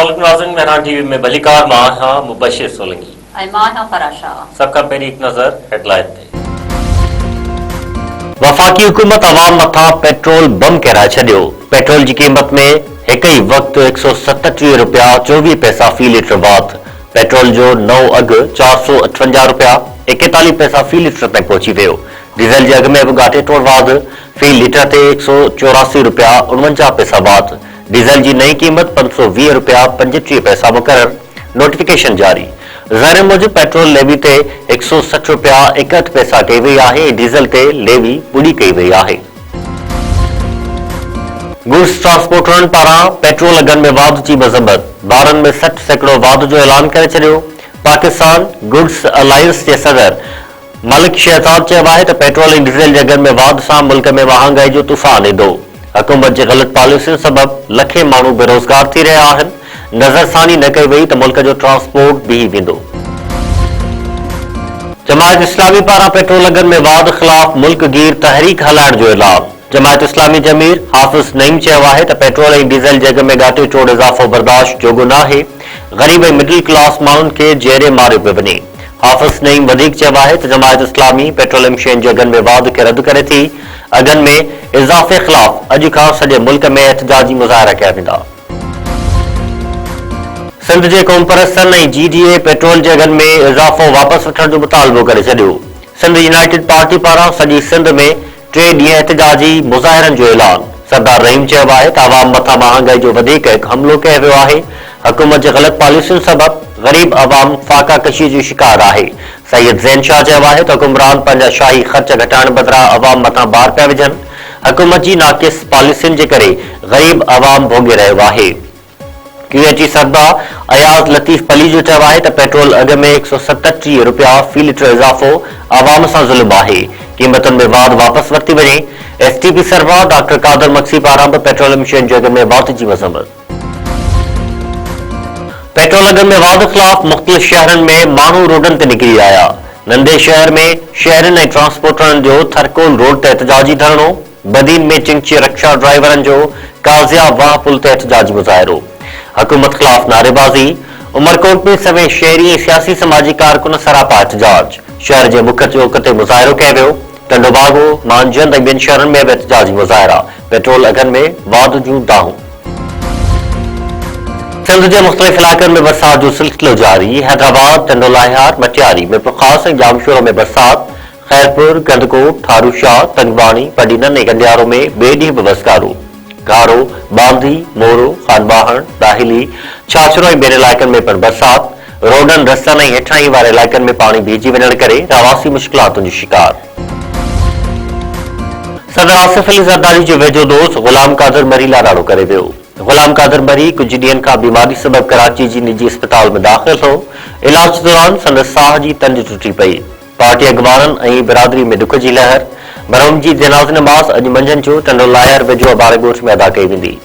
अस्सलाम नाज़रीन, मेहरान टीवी में भलीकार मां मुबशिर सोलंकी ऐं मां आहियां फराशा। सबका पहिरीं हिकु नज़र हेडलाइन ते। वफ़ाक़ी हुकूमत अवाम मथां पेट्रोल बम किराए छॾियो। पेट्रोल जी क़ीमत में हिक ई वक़्तु 137 रुपया 24 पैसा फी लीटर वाधि। पेट्रोल जो नओं अघु 458 रुपया 41 पैसा फी लीटर ताईं पहुची वियो। डीज़ल जे अघ में बि ॻाटे तोड़ वाधि। फी लीटर ते 184 रुपया 49 पैसा वाधि। डीज़ल जी नई क़ीमत 520 रुपया 35 पैसा मुक़रर। नोटिफिकेशन जारी। ज़र मूजिब पेट्रोल लेवी ते 160 रुपया 61 पैसा कई वई आहे। डीज़ल ते लेवी पूरी कई वई आहे। गुड्स ट्रांसपोर्टरनि पारां पेट्रोल अघनि में वाध जी मज़म्मत। बारनि में 60% वाध जो ऐलान करे छॾियो। पाकिस्तान गुड्स अलायंस जे सदर मलिक शहजाद चयो आहे त पेट्रोल ऐं डीज़ल जे अघनि में वाध सां मुल्क में महांगाई जो तूफ़ान ईंदो। हुकूमत जे ग़लत पॉलिसियुनि सबबि लखे माण्हू बेरोज़गार थी रहिया आहिनि। नज़रसानी न कई वई त मुल्क जो ट्रांसपोर्ट बीही वेंदो। जमायत इस्लामी पारां पेट्रोल अघनि में वाध ख़िलाफ़ मुल्क गीर तहरीक हलाइण जो ऐलान। जमायत इस्लामी जे अमीर हाफ़िज़ नईम चयो आहे त पेट्रोल ऐं डीज़ल जे अघ में ॻाटे तोड़ इज़ाफ़ो बर्दाश्त जोॻो नाहे। ग़रीब ऐं मिडिल क्लास माण्हुनि खे जेरे मारियो पियो वञे। हाफ़िज़ नईम वधीक चयो आहे त जमायत इस्लामी पेट्रोलियम शयुनि जे अघनि में वाध खे रद्द करे थी। अघनि में इज़ाफ़े ख़िलाफ़ अॼु खां सॼे मुल्क में एहतजाजी मुज़ाहिरा कया वेंदा। सिंध जे क़ौम परस्तनि ऐं GDA पेट्रोल जे अघनि में इज़ाफ़ो वापसि वठण जो मुतालबो करे छॾियो। सिंध यूनाइटेड पार्टी पारां सॼी सिंध में 3 ॾींहं एहतजाजी मुज़ाहिरनि जो ऐलान। सरदार रहीम चयो आहे त अवाम मथां महांगाई जो वधीक हिकु हमलो कयो वियो आहे। हुकूमत जे ग़लत पॉलिसियुनि सबबि ग़रीब अवाम फाका कशी जो शिकार आहे। सैयद ज़ैन शाह चयो आहे त हुकुमरान पंहिंजा शाही ख़र्च घटाइण बदिरां अवाम मथां भार पिया विझनि। हुकूमत जी नाक़िस पॉलिसियुनि जे करे ग़रीब अवाम भोॻे रहियो आहे। QHE सरबराह अयाज़ लतीफ़ पलीजो चयो आहे त पेट्रोल अघ में 137 रुपया फी लीटर इज़ाफ़ो अवाम सां ज़ुल्म आहे। क़ीमतुनि में वाध वापसि वरिती वञे। STP सरबराह डॉक्टर कादर मक्सी पारां बि पेट्रोलियम शयुनि जे अघ में वाध जी मज़म्मत। पेट्रोल अघनि में वाध ख़िलाफ़ मुख़्तलिफ़ शहरनि में माण्हू रोडनि ते निकिरी आया। नंढे शहर में शहरनि ऐं ट्रांसपोर्टरनि जो थरकोल रोड ते एहतजाजी धरणो। बदीन में चिंची रक्षा ड्राइवरनि जो काज़िया वाह पुल ते एहतजाजी मुज़ाहिरो। हुकूमत ख़िलाफ़ नारेबाज़ी। उमरकोट में सवें शहरी ऐं सियासी समाजी कारकुन सरापा एहतजाज। शहर जे मुख्य चौक ते मुज़ाहिरो कयो वियो। टंडोबागो मानजंद ऐं ॿियनि शहरनि में बि एहतजाजी मुज़ाहिरा। पेट्रोल अघनि में वाध जूं दाहूं। सिंध जे मुख़्तलिफ़ इलाक़नि में बरसात जो सिलसिलो जारी। हैदराबाद टंडोलाहियार मटियारी में ख़ासि ऐं जामशोरो में बरसात। खैरपुर गंदकोट थारूशाह तंगबाणी पडीनन ऐं गंडियारो में ॿिए ॾींहुं बि वसगारो। घारो बांदी मोरो खानबाहण दाहिली छाछरो ऐं ॿियनि इलाइक़नि में पिणु बरसात। रोडनि रस्तनि ऐं हेठाहीं वारे इलाइक़नि में पाणी भीजी वञण करे रवासी मुश्किलातुनि जो शिकार। सदर आसिफ अली ज़रदारी जो वेझो दोस्त ग़ुलाम कादिर मरी लाड़ाड़ो करे वियो। ग़ुलाम कादिर मरी कुझु ॾींहंनि खां बीमारी सबबि कराची जी निजी अस्पताल में दाख़िल हो। इलाज दौरान संदसि साह जी तंज टुटी पई। पार्टी अॻवाननि ऐं बिरादरी में दुख जी लहर। मरहूम जी जनाज़ नमाज़ अॼु मंझंदि जो टंडोलाहियार वेझो अबारे ॻोठ में अदा कई वेंदी।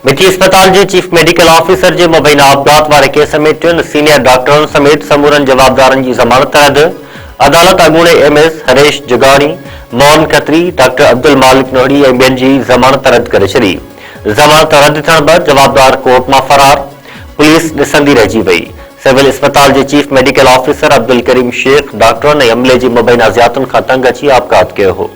मिठी अस्पताल जे चीफ मेडिकल ऑफिसर जे मुबैना आपघात वारे केस में 3 सीनियर डॉक्टरनि समेत समूरनि जवाबदारनि जी ज़मानत रद्द। अदालत अॻूणे MS हरेश जगाणी मोहन खत्री डॉक्टर अब्दुल मालिक नोहड़ी ऐं ॿियनि जी ज़मानत रद्द करे छॾी। ज़मानत रद्द थियण बैदि जवाबदार कोर्ट मां फरार। पुलिस ॾिसंदी रहिजी वई। सिविल अस्पताल जे chief medical officer Abdul Karim Sheikh डॉक्टरनि ऐं अमले जी मुबैना ज़ियातुनि खां तंग अची आपघात कयो हो।